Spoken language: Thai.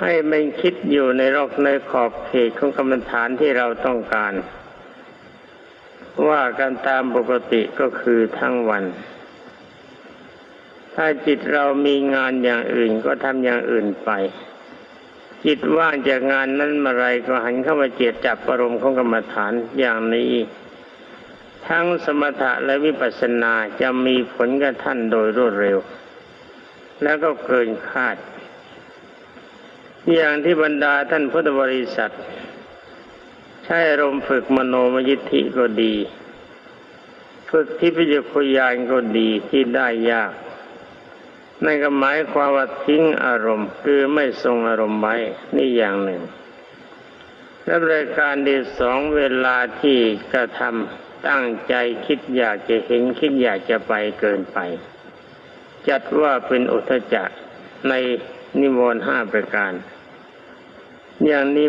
ให้มันคิดอยู่ในรอบในขอบเขตของกรรมฐานที่เราต้องการว่ากันตามปกติก็คือทั้งวันถ้าจิตเรามีงานอย่างอื่นก็ทำอย่างอื่นไปจิตว่างจากงานนั้นเมื่อไรก็หันเข้ามาเจตจับอารมณ์ของกรรมฐานอย่างนี้ทั้งสมถะและวิปัสสนาจะมีผลกับท่านโดยรวดเร็วแล้วก็เกินคาดอย่างที่บรรดาท่านพุทธบริษัทใช้อารมณ์ฝึกมโนมยิทธิก็ดีฝึกทิพยคุยานก็ดีที่ได้ยากนั่นก็หมายความว่าทิ้งอารมณ์คือไม่ทรงอารมณ์ไว้นี่อย่างหนึ่งและรายการที่สองเวลาที่กระทำตั้งใจคิดอยากจะเห็นคิดอยากจะไปเกินไปจัดว่าเป็นอุทธัจจะในนิวรณ์5ประการอย่างนี้